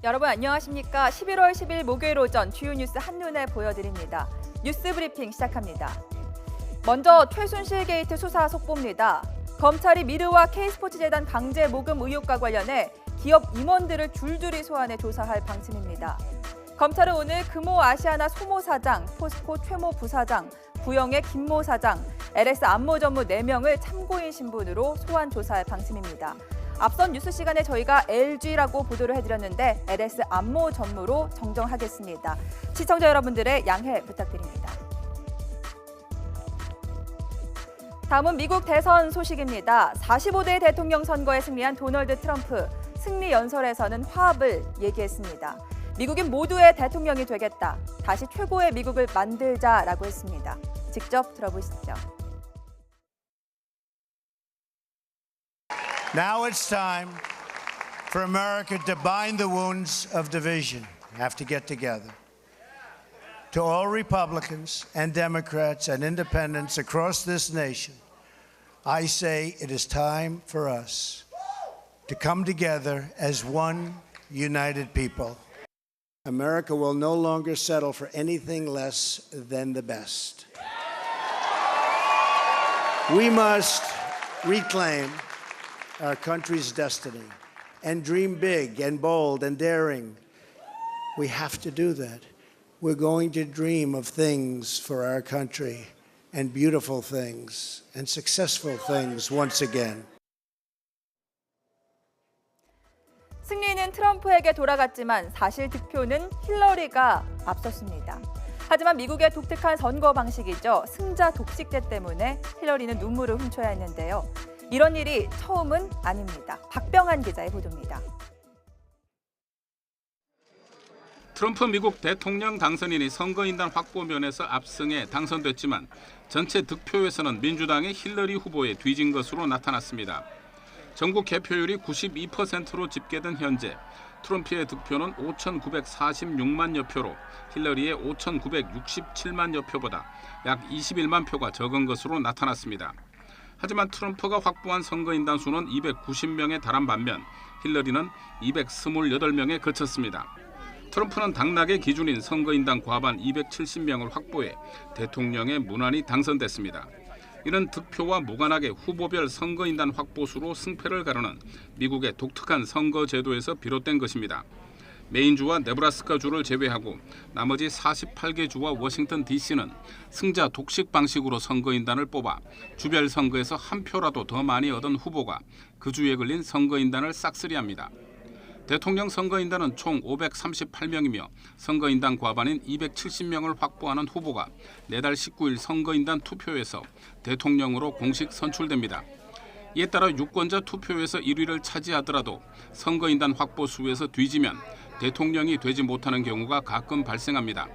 여러분 안녕하십니까? 11월 10일 목요일 오전 주요 뉴스 한눈에 보여드립니다. 뉴스 브리핑 시작합니다. 먼저 최순실 게이트 수사 속보입니다. 검찰이 미르와 K스포츠재단 강제 모금 의혹과 관련해 기업 임원들을 줄줄이 소환해 조사할 방침입니다. 검찰은 오늘 금호 아시아나 소모 사장, 포스코 최모 부사장, 구영의 김모 사장, LS 안모 전무 4명을 참고인 신분으로 소환 조사할 방침입니다. 앞선 뉴스 시간에 저희가 LG라고 보도를 해드렸는데 LS 안모 전무로 정정하겠습니다. 시청자 여러분들의 양해 부탁드립니다. 다음은 미국 대선 소식입니다. 45대 대통령 선거에 승리한 도널드 트럼프, 승리 연설에서는 화합을 얘기했습니다. 미국인 모두의 대통령이 되겠다. 다시 최고의 미국을 만들자라고 했습니다. 직접 들어보시죠. Now it's time for America to bind the wounds of division, have to get together. To all Republicans and Democrats and independents across this nation, I say it is time for us to come together as one united people. America will no longer settle for anything less than the best. We must reclaim our country's destiny and dream big and bold and daring. We have to do that. We're going to dream of things for our country and beautiful things and successful things once again. 승리는 트럼프에게 돌아갔지만 사실 득표는 힐러리가 앞섰습니다. 하지만 미국의 독특한 선거 방식이죠. 승자 독식제 때문에 힐러리는 눈물을 훔쳐야 했는데요. 이런 일이 처음은 아닙니다. 박병한 기자의 보도입니다. 트럼프 미국 대통령 당선인이 선거인단 확보 면에서 압승해 당선됐지만 전체 득표에서는 민주당의 힐러리 후보에 뒤진 것으로 나타났습니다. 전국 개표율이 92%로 집계된 현재 트럼프의 득표는 5,946만여 표로 힐러리의 5,967만여 표보다 약 21만 표가 적은 것으로 나타났습니다. 하지만 트럼프가 확보한 선거인단 수는 290명에 달한 반면 힐러리는 228명에 그쳤습니다. 트럼프는 당락의 기준인 선거인단 과반 270명을 확보해 대통령에 무난히 당선됐습니다. 이는 득표와 무관하게 후보별 선거인단 확보수로 승패를 가르는 미국의 독특한 선거 제도에서 비롯된 것입니다. 메인주와 네브라스카주를 제외하고 나머지 48개 주와 워싱턴 DC는 승자 독식 방식으로 선거인단을 뽑아 주별 선거에서 한 표라도 더 많이 얻은 후보가 그 주에 걸린 선거인단을 싹쓸이합니다. 대통령 선거인단은 총 538명이며 선거인단 과반인 270명을 확보하는 후보가 내달 19일 선거인단 투표에서 대통령으로 공식 선출됩니다. 이에 따라 유권자 투표에서 1위를 차지하더라도 선거인단 확보 수에서 뒤지면 대통령이 되지 못하는 경우가 가끔 발생합니다.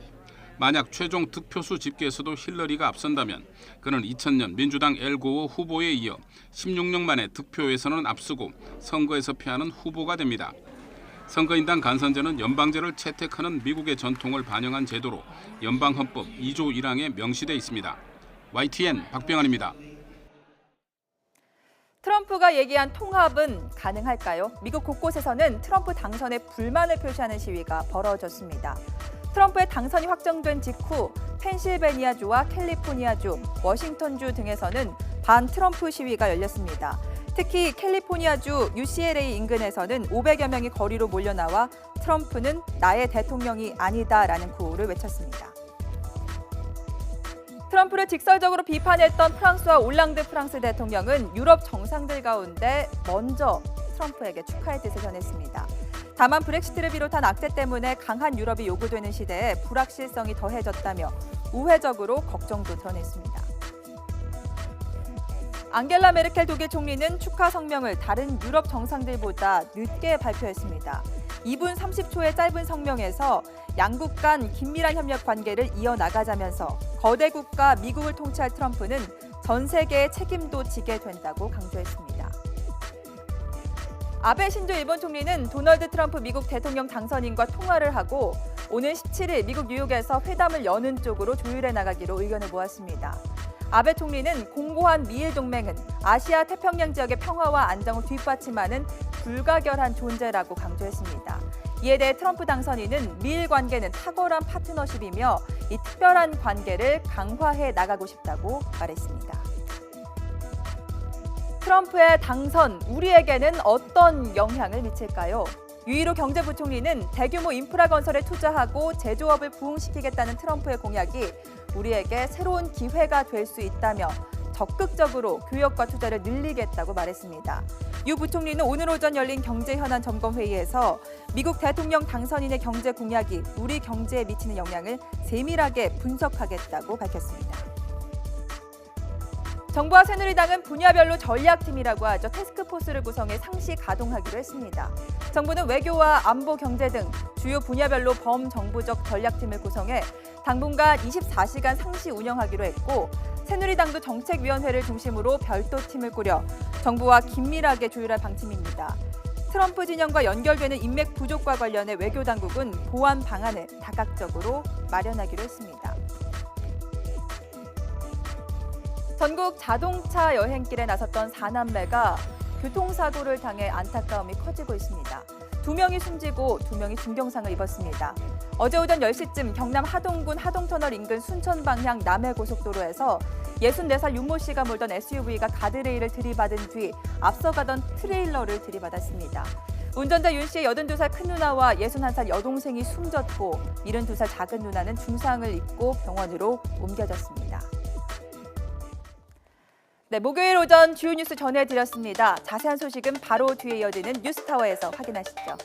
만약 최종 득표수 집계에서도 힐러리가 앞선다면 그는 2000년 민주당 엘 고어 후보에 이어 16년 만에 득표에서는 앞서고 선거에서 패하는 후보가 됩니다. 선거인단 간선제는 연방제를 채택하는 미국의 전통을 반영한 제도로 연방헌법 2조 1항에 명시돼 있습니다. YTN 박병환입니다. 트럼프가 얘기한 통합은 가능할까요? 미국 곳곳에서는 트럼프 당선에 불만을 표시하는 시위가 벌어졌습니다. 트럼프의 당선이 확정된 직후 펜실베니아주와 캘리포니아주, 워싱턴주 등에서는 반트럼프 시위가 열렸습니다. 특히 캘리포니아주 UCLA 인근에서는 500여 명이 거리로 몰려나와 트럼프는 나의 대통령이 아니다라는 구호를 외쳤습니다. 트럼프를 직설적으로 비판했던 프랑스와 올랑드 프랑스 대통령은 유럽 정상들 가운데 먼저 트럼프에게 축하의 뜻을 전했습니다. 다만 브렉시트를 비롯한 악재 때문에 강한 유럽이 요구되는 시대에 불확실성이 더해졌다며 우회적으로 걱정도 드러냈습니다. 앙겔라 메르켈 독일 총리는 축하 성명을 다른 유럽 정상들보다 늦게 발표했습니다. 2분 30초의 짧은 성명에서 양국 간 긴밀한 협력 관계를 이어나가자면서 거대 국가 미국을 통치할 트럼프는 전 세계의 책임도 지게 된다고 강조했습니다. 아베 신조 일본 총리는 도널드 트럼프 미국 대통령 당선인과 통화를 하고 오는 17일 미국 뉴욕에서 회담을 여는 쪽으로 조율해 나가기로 의견을 모았습니다. 아베 총리는 공고한 미일 동맹은 아시아 태평양 지역의 평화와 안정을 뒷받침하는 불가결한 존재라고 강조했습니다. 이에 대해 트럼프 당선인은 미일 관계는 탁월한 파트너십이며 이 특별한 관계를 강화해 나가고 싶다고 말했습니다. 트럼프의 당선, 우리에게는 어떤 영향을 미칠까요? 유일호 경제부총리는 대규모 인프라 건설에 투자하고 제조업을 부흥시키겠다는 트럼프의 공약이 우리에게 새로운 기회가 될 수 있다며 적극적으로 교역과 투자를 늘리겠다고 말했습니다. 유 부총리는 오늘 오전 열린 경제현안 점검회의에서 미국 대통령 당선인의 경제 공약이 우리 경제에 미치는 영향을 세밀하게 분석하겠다고 밝혔습니다. 정부와 새누리당은 분야별로 전략팀이라고 하죠. 태스크포스를 구성해 상시 가동하기로 했습니다. 정부는 외교와 안보, 경제 등 주요 분야별로 범정부적 전략팀을 구성해 당분간 24시간 상시 운영하기로 했고 새누리당도 정책위원회를 중심으로 별도 팀을 꾸려 정부와 긴밀하게 조율할 방침입니다. 트럼프 진영과 연결되는 인맥 부족과 관련해 외교당국은 보완 방안을 다각적으로 마련하기로 했습니다. 전국 자동차 여행길에 나섰던 4남매가 교통사고를 당해 안타까움이 커지고 있습니다. 2명이 숨지고 2명이 중경상을 입었습니다. 어제 오전 10시쯤 경남 하동군 하동터널 인근 순천 방향 남해고속도로에서 64살 윤모 씨가 몰던 SUV가 가드레일을 들이받은 뒤 앞서가던 트레일러를 들이받았습니다. 운전자 윤 씨의 82살 큰 누나와 61살 여동생이 숨졌고 72살 작은 누나는 중상을 입고 병원으로 옮겨졌습니다. 네, 목요일 오전 주요 뉴스 전해드렸습니다. 자세한 소식은 바로 뒤에 이어지는 뉴스타워에서 확인하시죠.